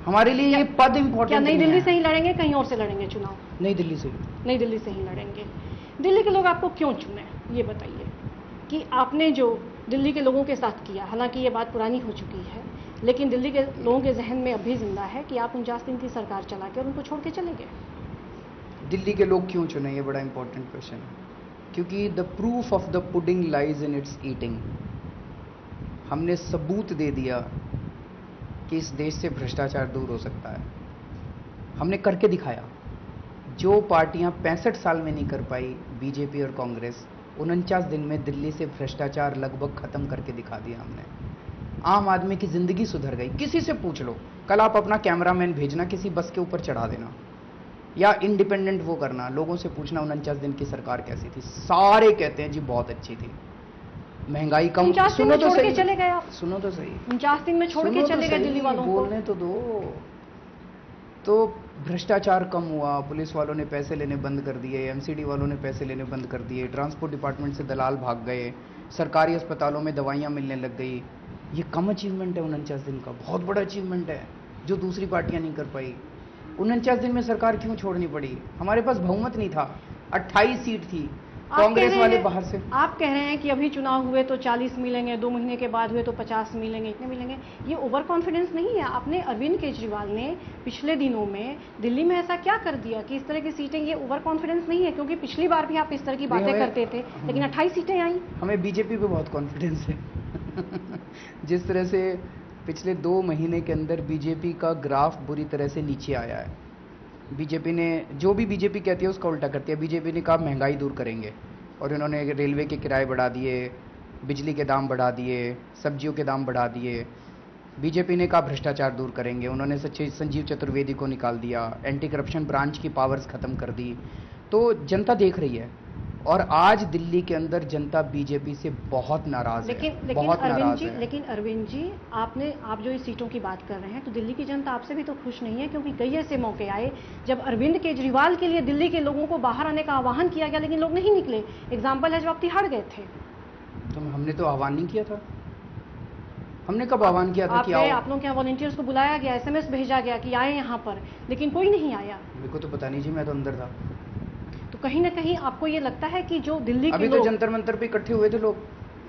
[SPEAKER 2] हमारे लिए ये पद इम्पोर्टेंट।
[SPEAKER 1] क्या नई दिल्ली से ही लड़ेंगे, कहीं और से लड़ेंगे चुनाव?
[SPEAKER 2] नई दिल्ली से।
[SPEAKER 1] नई दिल्ली से ही लड़ेंगे। दिल्ली के लोग आपको क्यों चुने, ये बताइए कि आपने जो दिल्ली के लोगों के साथ किया, हालांकि ये बात पुरानी हो चुकी है, लेकिन दिल्ली के लोगों के जहन में अब भी जिंदा है कि आप 49 दिन की सरकार चला के और उनको छोड़ के चले गए।
[SPEAKER 2] दिल्ली के लोग क्यों चुने, ये बड़ा इंपॉर्टेंट क्वेश्चन है, क्योंकि the proof of the pudding lies in its eating. हमने सबूत दे दिया कि इस देश से भ्रष्टाचार दूर हो सकता है। हमने करके दिखाया। जो पार्टियां 65 साल में नहीं कर पाई, बीजेपी और कांग्रेस, 49 दिन में दिल्ली से भ्रष्टाचार लगभग खत्म करके दिखा दिया हमने। आम आदमी की जिंदगी सुधर गई। किसी से पूछ लो, कल आप अपना कैमरामैन भेजना, किसी बस के ऊपर चढ़ा देना या इंडिपेंडेंट वो करना, लोगों से पूछना 49 दिन की सरकार कैसी थी, सारे कहते हैं जी बहुत अच्छी थी, महंगाई कम।
[SPEAKER 1] सुनो तो सही, चले गए आप,
[SPEAKER 2] सुनो तो सही,
[SPEAKER 1] 49 दिन में छोड़ के चले गए दिल्ली वालों को,
[SPEAKER 2] बोलने तो दो। तो भ्रष्टाचार कम हुआ, पुलिस वालों ने पैसे लेने बंद कर दिए, एमसीडी वालों ने पैसे लेने बंद कर दिए, ट्रांसपोर्ट डिपार्टमेंट से दलाल भाग गए, सरकारी अस्पतालों में दवाइयां मिलने लग गई। ये कम अचीवमेंट है 49 दिन का? बहुत बड़ा अचीवमेंट है जो दूसरी पार्टियां नहीं कर पाई। 49 दिन में सरकार क्यों छोड़नी पड़ी? हमारे पास बहुमत नहीं था, 28 सीट थी, कांग्रेस वाले बाहर से।
[SPEAKER 1] आप कह रहे हैं कि अभी चुनाव हुए तो 40 मिलेंगे, 2 महीने के बाद हुए तो 50 मिलेंगे, इतने मिलेंगे। ये ओवर कॉन्फिडेंस नहीं है? आपने अरविंद केजरीवाल ने पिछले दिनों में दिल्ली में ऐसा क्या कर दिया कि इस तरह की सीटें, ये ओवर कॉन्फिडेंस नहीं है? क्योंकि पिछली बार भी आप इस तरह की बातें करते थे, लेकिन 28 सीटें आई।
[SPEAKER 2] हमें बीजेपी पे बहुत कॉन्फिडेंस है। जिस तरह से पिछले 2 महीने के अंदर बीजेपी का ग्राफ बुरी तरह से नीचे आया है। बीजेपी ने जो भी बीजेपी कहती है उसका उल्टा करती है। बीजेपी ने कहा महंगाई दूर करेंगे और इन्होंने रेलवे के किराए बढ़ा दिए, बिजली के दाम बढ़ा दिए, सब्जियों के दाम बढ़ा दिए। बीजेपी ने कहा भ्रष्टाचार दूर करेंगे, उन्होंने संजीव चतुर्वेदी को निकाल दिया, एंटी करप्शन ब्रांच की पावर्स खत्म कर दी। तो जनता देख रही है और आज दिल्ली के अंदर जनता बीजेपी से बहुत नाराज है।
[SPEAKER 1] लेकिन अरविंद जी, आप जो इस सीटों की बात कर रहे हैं, तो दिल्ली की जनता आपसे भी तो खुश नहीं है, क्योंकि कई ऐसे मौके आए जब अरविंद केजरीवाल के लिए दिल्ली के लोगों को बाहर आने का आह्वान किया गया, लेकिन लोग नहीं निकले। एग्जाम्पल है जब आप तिहाड़ गए थे।
[SPEAKER 2] तो हमने तो आह्वान नहीं किया था। हमने कब आह्वान किया था कि आओ?
[SPEAKER 1] आप लोगों के वॉलंटियर्स को बुलाया गया, SMS भेजा गया कि आए यहाँ पर, लेकिन कोई नहीं आया।
[SPEAKER 2] मेरे को तो पता नहीं जी, मैं तो अंदर था।
[SPEAKER 1] कहीं ना कहीं आपको ये लगता है कि जो दिल्ली के
[SPEAKER 2] अभी तो जंतर मंतर पे इकट्ठे हुए थे लोग,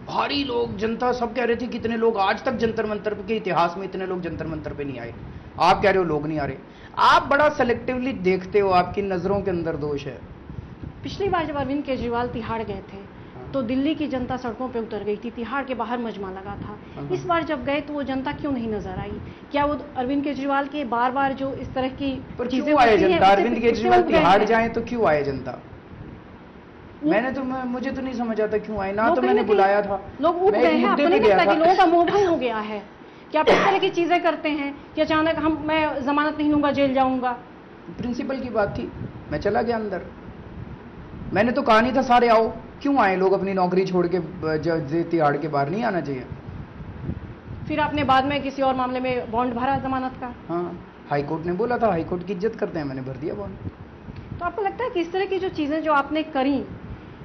[SPEAKER 2] भारी लोग, जनता सब कह रहे थे कितने लोग, आज तक जंतर मंतर के इतिहास में इतने लोग जंतर मंतर पे नहीं आए। आप कह रहे हो लोग नहीं आ रहे। आप बड़ा सेलेक्टिवली देखते हो, आपकी नजरों के अंदर दोष है।
[SPEAKER 1] पिछली बार जब अरविंद केजरीवाल तिहाड़ गए थे तो दिल्ली की जनता सड़कों पे उतर गई थी, तिहाड़ के बाहर मजमा लगा था। इस बार जब गए तो वो जनता क्यों नहीं नजर आई? क्या वो अरविंद केजरीवाल के बार बार जो इस तरह की
[SPEAKER 2] चीजें आए जनता? अरविंद केजरीवाल तिहाड़ जाए तो क्यों आए जनता? मुझे तो नहीं समझ आता क्यों आए ना। तो मैंने बुलाया था,
[SPEAKER 1] लोग उठ गए हैं। आपको नहीं लगता कि लोगों का मोह भंग हो गया है? क्या आप इस तरह की चीजें करते हैं कि अचानक मैं जमानत नहीं लूंगा, जेल जाऊंगा?
[SPEAKER 2] प्रिंसिपल की बात थी, मैं चला गया अंदर। मैंने तो कहा नहीं था सारे आओ। क्यों आए लोग अपनी नौकरी छोड़ के? तिहाड़ के बाहर नहीं आना चाहिए।
[SPEAKER 1] फिर आपने बाद में किसी और मामले में बॉन्ड भरा जमानत का?
[SPEAKER 2] हाँ, हाईकोर्ट ने बोला था, हाईकोर्ट की इज्जत करते हैं, मैंने भर दिया बॉन्ड।
[SPEAKER 1] तो आपको लगता है कि इस तरह की जो चीजें जो आपने करी,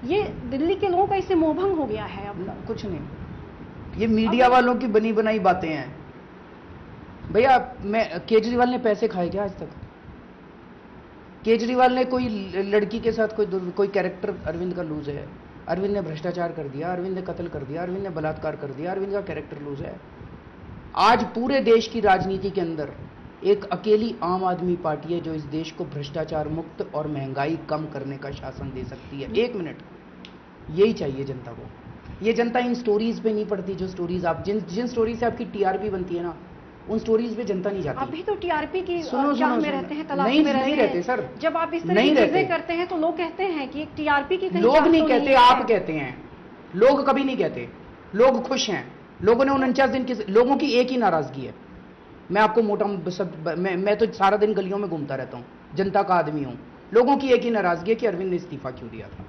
[SPEAKER 1] ये दिल्ली के लोगों का इससे मोहभंग हो गया है? अब
[SPEAKER 2] कुछ नहीं, ये मीडिया वालों की बनी बनाई बातें हैं। भैया, केजरीवाल ने पैसे खाए क्या आज तक? केजरीवाल ने कोई लड़की के साथ कोई कैरेक्टर अरविंद का लूज है? अरविंद ने भ्रष्टाचार कर दिया, अरविंद ने कत्ल कर दिया, अरविंद ने बलात्कार कर दिया, अरविंद का कैरेक्टर लूज है? आज पूरे देश की राजनीति के अंदर एक अकेली आम आदमी पार्टी है जो इस देश को भ्रष्टाचार मुक्त और महंगाई कम करने का शासन दे सकती है। 1 मिनट, यही चाहिए जनता को। ये जनता इन स्टोरीज पे नहीं पड़ती, जो स्टोरीज आप जिन स्टोरीज से आपकी टीआरपी बनती है ना, उन स्टोरीज पे जनता नहीं जाती।
[SPEAKER 1] अभी तो टीआरपी की
[SPEAKER 2] सुनो,
[SPEAKER 1] में रहते हैं, तलाश में
[SPEAKER 2] रहते सर।
[SPEAKER 1] जब आप इस तरह की चीजें करते हैं तो लोग कहते हैं कि टीआरपी की
[SPEAKER 2] लोग नहीं कहते, आप कहते हैं। लोग कभी नहीं कहते, लोग खुश हैं। लोगों ने 49 दिन की, लोगों की एक ही नाराजगी है। मैं आपको मोटा मैं तो सारा दिन गलियों में घूमता रहता हूं, जनता का आदमी हूं। लोगों की एक ही नाराजगी है कि अरविंद ने इस्तीफा क्यों दिया था।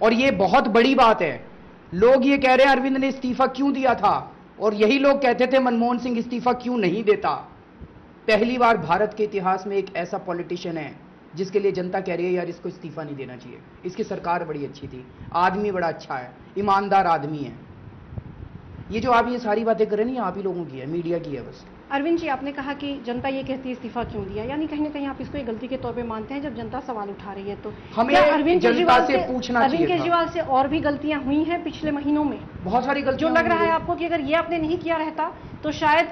[SPEAKER 2] और ये बहुत बड़ी बात है। लोग ये कह रहे हैं अरविंद ने इस्तीफा क्यों दिया था, और यही लोग कहते थे मनमोहन सिंह इस्तीफा क्यों नहीं देता। पहली बार भारत के इतिहास में एक ऐसा पॉलिटिशियन है जिसके लिए जनता कह रही है यार इसको इस्तीफा नहीं देना चाहिए, इसकी सरकार बड़ी अच्छी थी, आदमी बड़ा अच्छा है, ईमानदार आदमी है। ये जो आप ये सारी बातें कर रहे हैं ना, आप ही लोगों की है, मीडिया की है बस।
[SPEAKER 1] अरविंद जी, आपने कहा कि जनता ये कहती है इस्तीफा क्यों दिया, यानी कहीं ना कहीं आप इसको एक गलती के तौर पे मानते हैं जब जनता सवाल उठा रही है। तो
[SPEAKER 2] हमें अरविंद केजरीवाल से पूछना चाहिए,
[SPEAKER 1] अरविंद केजरीवाल से और भी गलतियां हुई हैं पिछले महीनों में,
[SPEAKER 2] बहुत सारी गलतियां।
[SPEAKER 1] जो लग रहा है आपको कि अगर ये आपने नहीं किया रहता तो शायद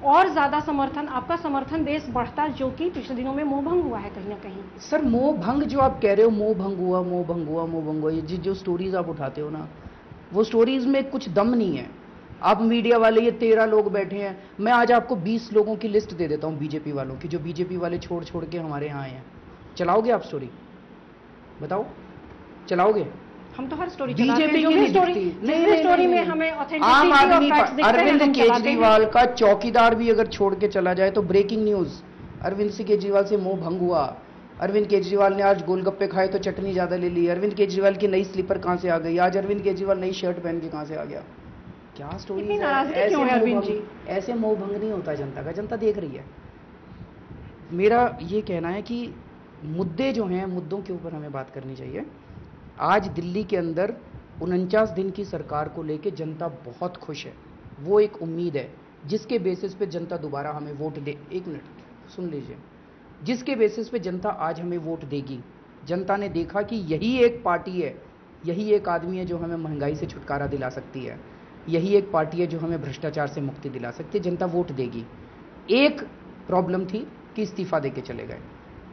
[SPEAKER 1] और ज्यादा समर्थन, आपका समर्थन बेस बढ़ता, जो कि पिछले दिनों में मोहभंग हुआ है कहीं ना कहीं।
[SPEAKER 2] सर, मोहभंग जो आप कह रहे हो, मोहभंग हुआ, मोहभंग हुआ, मोहभंग हुआ, ये जो स्टोरीज आप उठाते हो ना, वो स्टोरीज में कुछ दम नहीं है। आप मीडिया वाले, ये 13 लोग बैठे हैं, मैं आज आपको 20 लोगों की लिस्ट दे देता हूं बीजेपी वालों की, जो बीजेपी वाले छोड़ के हमारे यहाँ आए हैं। चलाओगे आप स्टोरी? बताओ, चलाओगे?
[SPEAKER 1] हम तो हर स्टोरी चलाते हैं,
[SPEAKER 2] बीजेपी
[SPEAKER 1] जो
[SPEAKER 2] की
[SPEAKER 1] भी
[SPEAKER 2] नहीं
[SPEAKER 1] स्टोरी,
[SPEAKER 2] दिखती।
[SPEAKER 1] जिस भी स्टोरी में हमें
[SPEAKER 2] आम
[SPEAKER 1] ऑथेंटिसिटी और
[SPEAKER 2] आदमी
[SPEAKER 1] फैक्ट्स दिखते हैं
[SPEAKER 2] अरविंद
[SPEAKER 1] हम चलाते हैं।
[SPEAKER 2] केजरीवाल का चौकीदार भी अगर छोड़ के चला जाए तो ब्रेकिंग न्यूज, अरविंद सिंह केजरीवाल से मोह भंग हुआ। अरविंद केजरीवाल ने आज गोलगप्पे खाए तो चटनी ज्यादा ले ली। अरविंद केजरीवाल की नई स्लीपर कहां से आ गई? आज अरविंद केजरीवाल नई शर्ट पहन के कहां से आ गया? क्या स्टोरी
[SPEAKER 1] इतनी
[SPEAKER 2] है?
[SPEAKER 1] नाराजगी क्यों है अरविंद जी?
[SPEAKER 2] ऐसे मोह भंग नहीं होता जनता का, जनता देख रही है। मेरा ये कहना है कि मुद्दे जो हैं, मुद्दों के ऊपर हमें बात करनी चाहिए। आज दिल्ली के अंदर 49 दिन की सरकार को लेके जनता बहुत खुश है। वो एक उम्मीद है जिसके बेसिस पे जनता दोबारा हमें वोट दे। एक मिनट सुन लीजिए, जिसके बेसिस पे जनता आज हमें वोट देगी। जनता ने देखा कि यही एक पार्टी है, यही एक आदमी है जो हमें महंगाई से छुटकारा दिला सकती है, यही एक पार्टी है जो हमें भ्रष्टाचार से मुक्ति दिला सकती है। जनता वोट देगी। एक प्रॉब्लम थी कि इस्तीफा देके चले गए।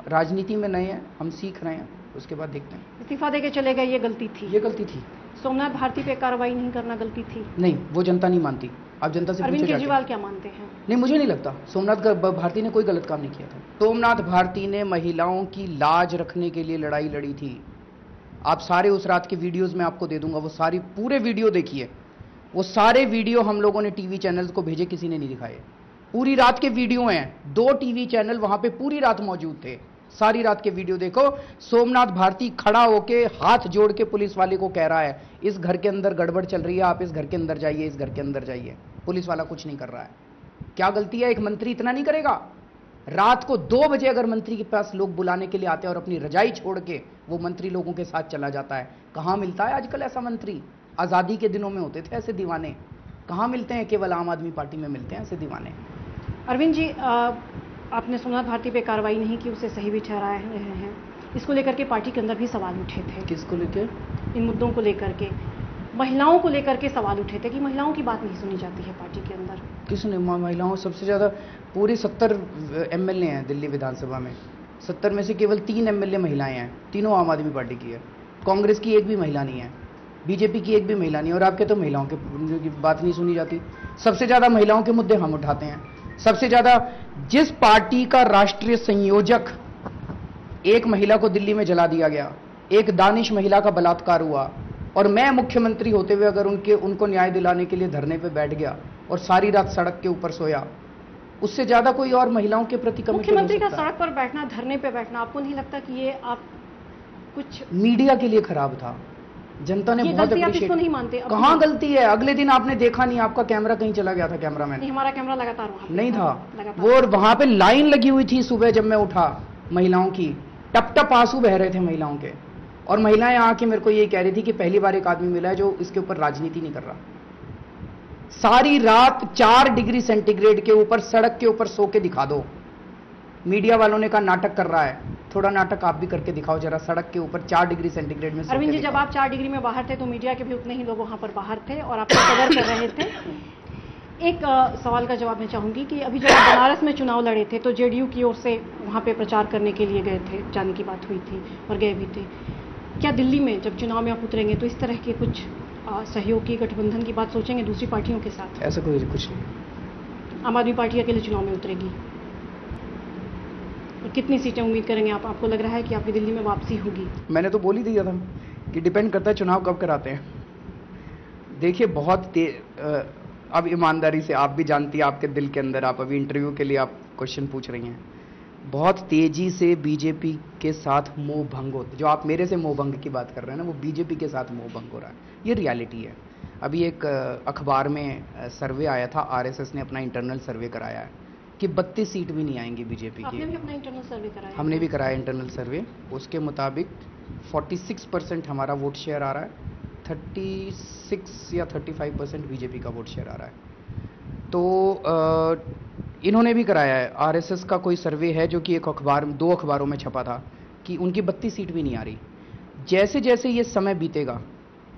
[SPEAKER 2] राजनीति में नए हैं, हम सीख रहे हैं, उसके बाद देखते हैं।
[SPEAKER 1] इस्तीफा देके चले गए, ये गलती थी,
[SPEAKER 2] ये गलती थी।
[SPEAKER 1] सोमनाथ भारती पे कार्रवाई नहीं करना गलती थी?
[SPEAKER 2] नहीं, वो जनता नहीं मानती। आप जनता से
[SPEAKER 1] अरविंद
[SPEAKER 2] पूछे
[SPEAKER 1] केजरीवाल
[SPEAKER 2] जाके।
[SPEAKER 1] क्या मानते हैं?
[SPEAKER 2] नहीं, मुझे नहीं लगता सोमनाथ भारती ने कोई गलत काम नहीं किया था। सोमनाथ भारती ने महिलाओं की लाज रखने के लिए लड़ाई लड़ी थी। आप सारे उस रात के वीडियोस में आपको दे दूंगा, वो सारी पूरे वीडियो देखिए। वो सारे वीडियो हम लोगों ने टीवी चैनल्स को भेजे, किसी ने नहीं दिखाए। पूरी रात के वीडियो हैं, 2 टीवी चैनल वहां पे पूरी रात मौजूद थे। सारी रात के वीडियो देखो। सोमनाथ भारती खड़ा होके हाथ जोड़ के पुलिस वाले को कह रहा है, इस घर के अंदर गड़बड़ चल रही है, आप इस घर के अंदर जाइए, इस घर के अंदर जाइए। पुलिस वाला कुछ नहीं कर रहा है। क्या गलती है? एक मंत्री इतना नहीं करेगा? रात को 2 बजे अगर मंत्री के पास लोग बुलाने के लिए आते हैं और अपनी रजाई छोड़ के वो मंत्री लोगों के साथ चला जाता है, कहां मिलता है आजकल ऐसा मंत्री? आजादी के दिनों में होते थे ऐसे दीवाने, कहां मिलते हैं? केवल आम आदमी पार्टी में मिलते हैं ऐसे दीवाने।
[SPEAKER 1] अरविंद जी, आपने सोमनाथ भारती पे कार्रवाई नहीं की, उसे सही भी ठहरा रहे हैं। इसको लेकर के पार्टी के अंदर भी सवाल उठे थे।
[SPEAKER 2] किसको लेकर?
[SPEAKER 1] इन मुद्दों को लेकर के, महिलाओं को लेकर के सवाल उठे थे कि महिलाओं की बात नहीं सुनी जाती है पार्टी के अंदर।
[SPEAKER 2] किसने? महिलाओं सबसे ज्यादा, पूरे 70 एमएलए हैं दिल्ली विधानसभा में, 70 में से केवल 3 एमएलए महिलाएं हैं, तीनों आम आदमी पार्टी की है। कांग्रेस की एक भी महिला नहीं है, बीजेपी की एक भी महिला नहीं है, और आपके तो महिलाओं की बात नहीं सुनी जाती। सबसे ज्यादा महिलाओं के मुद्दे हम उठाते हैं। सबसे ज्यादा जिस पार्टी का राष्ट्रीय संयोजक, एक महिला को दिल्ली में जला दिया गया, एक दानिश महिला का बलात्कार हुआ, और मैं मुख्यमंत्री होते हुए अगर उनको न्याय दिलाने के लिए धरने पे बैठ गया और सारी रात सड़क के ऊपर सोया, उससे ज्यादा कोई और महिलाओं के प्रति कमिटेड हो सकता है?
[SPEAKER 1] मुख्यमंत्री का सड़क पर बैठना, धरने पे बैठना, आपको नहीं लगता कि ये आप कुछ
[SPEAKER 2] मीडिया के लिए खराब था? जनता ने बहुत
[SPEAKER 1] अप्रिशिएट नहीं मानते?
[SPEAKER 2] कहां गलती है? अगले दिन आपने देखा नहीं, आपका कैमरा कहीं चला गया था, कैमरामैन?
[SPEAKER 1] नहीं, हमारा कैमरा लगातार वहां
[SPEAKER 2] नहीं था वो, और वहां पे लाइन लगी हुई थी। सुबह जब मैं उठा, महिलाओं की टप टप आंसू बह रहे थे महिलाओं के, और महिलाएं आके मेरे को ये कह रही थी कि पहली बार एक आदमी मिला है जो इसके ऊपर राजनीति नहीं कर रहा। सारी रात 4 डिग्री सेंटीग्रेड के ऊपर सड़क के ऊपर सो के दिखा दो। मीडिया वालों ने कहा नाटक कर रहा है, थोड़ा नाटक आप भी करके दिखाओ जरा, सड़क के ऊपर 4 डिग्री सेंटीग्रेड में।
[SPEAKER 1] अरविंद जी, जब आप 4 डिग्री में बाहर थे तो मीडिया के भी उतने ही लोग वहां पर बाहर थे और आपको कवर कर रहे थे। एक सवाल का जवाब मैं चाहूंगी कि अभी जब आप बनारस में चुनाव लड़े थे तो जेडीयू की ओर से वहां पे प्रचार करने के लिए गए थे, जाने की बात हुई थी और गए भी थे। क्या दिल्ली में जब चुनाव में आप उतरेंगे तो इस तरह के कुछ सहयोग की, गठबंधन की बात सोचेंगे दूसरी पार्टियों के साथ?
[SPEAKER 2] ऐसा कोई कुछ नहीं।
[SPEAKER 1] आम आदमी पार्टी अकेले चुनाव में उतरेगी और कितनी सीटें उम्मीद करेंगे आप? आपको लग रहा है कि आपकी दिल्ली में वापसी होगी?
[SPEAKER 2] मैंने तो बोल ही दिया था कि डिपेंड करता है चुनाव कब कराते हैं। देखिए, बहुत अब ईमानदारी से, आप भी जानती है आपके दिल के अंदर, आप अभी इंटरव्यू के लिए आप क्वेश्चन पूछ रही हैं, बहुत तेजी से बीजेपी के साथ मोह भंग होता, जो आप मेरे से मोह भंग की बात कर रहे हैं ना, वो बीजेपी के साथ मोह भंग हो रहा है। ये रियलिटी है। अभी एक अखबार में सर्वे आया था, आरएसएस ने अपना इंटरनल सर्वे कराया है कि 32 सीट भी नहीं आएंगी बीजेपी की।
[SPEAKER 1] आपने भी अपना इंटरनल सर्वे कराया?
[SPEAKER 2] हमने भी कराया इंटरनल सर्वे। उसके मुताबिक 46% हमारा वोट शेयर आ रहा है, 36 या 35% बीजेपी का वोट शेयर आ रहा है। तो इन्होंने भी कराया है, आरएसएस का कोई सर्वे है जो कि एक अखबार, 2 अखबारों में छपा था कि उनकी 32 सीट भी नहीं आ रही। जैसे जैसे ये समय बीतेगा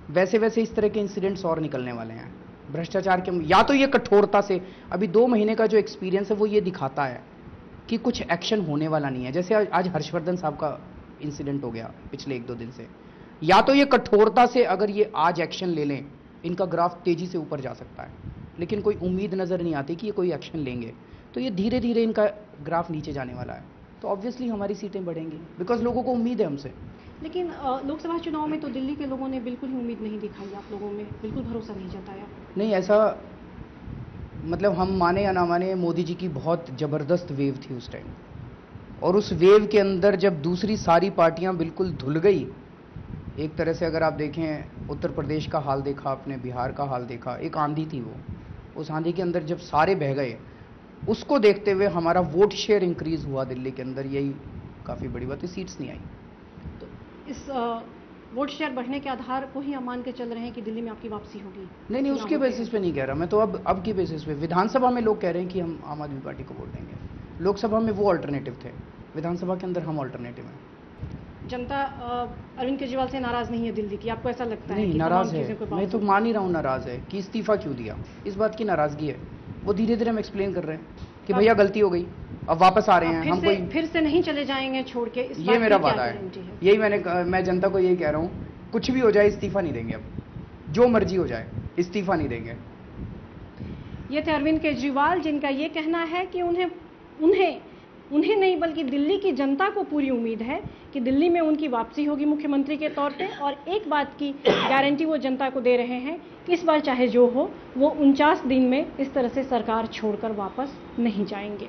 [SPEAKER 2] वैसे वैसे इस तरह के इंसिडेंट्स और निकलने वाले हैं भ्रष्टाचार के। या तो ये कठोरता से, अभी 2 महीने का जो एक्सपीरियंस है वो ये दिखाता है कि कुछ एक्शन होने वाला नहीं है। जैसे आज हर्षवर्धन साहब का इंसिडेंट हो गया पिछले 1-2 दिन से, या तो ये कठोरता से अगर ये आज एक्शन ले लें, इनका ग्राफ तेजी से ऊपर जा सकता है, लेकिन कोई उम्मीद नजर नहीं आती कि ये कोई एक्शन लेंगे, तो ये धीरे धीरे इनका ग्राफ नीचे जाने वाला है। तो ऑब्वियसली हमारी सीटें बढ़ेंगी, बिकॉज लोगों को उम्मीद है हमसे।
[SPEAKER 1] लेकिन लोकसभा चुनाव में तो दिल्ली के लोगों ने बिल्कुल ही उम्मीद नहीं दिखाई, आप लोगों में बिल्कुल भरोसा नहीं जताया।
[SPEAKER 2] नहीं, ऐसा मतलब हम माने या ना माने, मोदी जी की बहुत ज़बरदस्त वेव थी उस टाइम, और उस वेव के अंदर जब दूसरी सारी पार्टियां बिल्कुल धुल गई, एक तरह से अगर आप देखें उत्तर प्रदेश का हाल देखा आपने, बिहार का हाल देखा, एक आंधी थी वो, उस आंधी के अंदर जब सारे बह गए, उसको देखते हुए हमारा वोट शेयर इंक्रीज हुआ दिल्ली के अंदर, यही काफ़ी बड़ी बात है, सीट्स नहीं आई।
[SPEAKER 1] तो इस वोट शेयर बढ़ने के आधार को ही हम मान के चल रहे हैं कि दिल्ली में आपकी वापसी होगी?
[SPEAKER 2] नहीं, उसके बेसिस पे नहीं कह रहा मैं, तो अब की बेसिस पे विधानसभा में लोग कह रहे हैं कि हम आम आदमी पार्टी को वोट देंगे, लोकसभा में वो अल्टरनेटिव थे, विधानसभा के अंदर हम अल्टरनेटिव हैं।
[SPEAKER 1] जनता अरविंद केजरीवाल से नाराज नहीं है दिल्ली की, आपको ऐसा लगता है?
[SPEAKER 2] नहीं, नाराज है, मैं तो मान ही रहा हूँ नाराज है कि इस्तीफा क्यों दिया, इस बात की नाराजगी है। वो धीरे धीरे हम एक्सप्लेन कर रहे हैं कि भैया गलती हो गई, अब वापस आ रहे हैं हम,
[SPEAKER 1] फिर से नहीं चले जाएंगे छोड़ के, इस
[SPEAKER 2] ये मेरा वादा है, यही मैं जनता को यही कह रहा हूँ, कुछ भी हो जाए इस्तीफा नहीं देंगे, अब जो मर्जी हो जाए इस्तीफा नहीं देंगे।
[SPEAKER 1] ये थे अरविंद केजरीवाल, जिनका ये कहना है कि उन्हें नहीं बल्कि दिल्ली की जनता को पूरी उम्मीद है कि दिल्ली में उनकी वापसी होगी मुख्यमंत्री के तौर पे, और एक बात की गारंटी वो जनता को दे रहे हैं कि इस बार चाहे जो हो, वो 49 दिन में इस तरह से सरकार छोड़कर वापस नहीं जाएंगे।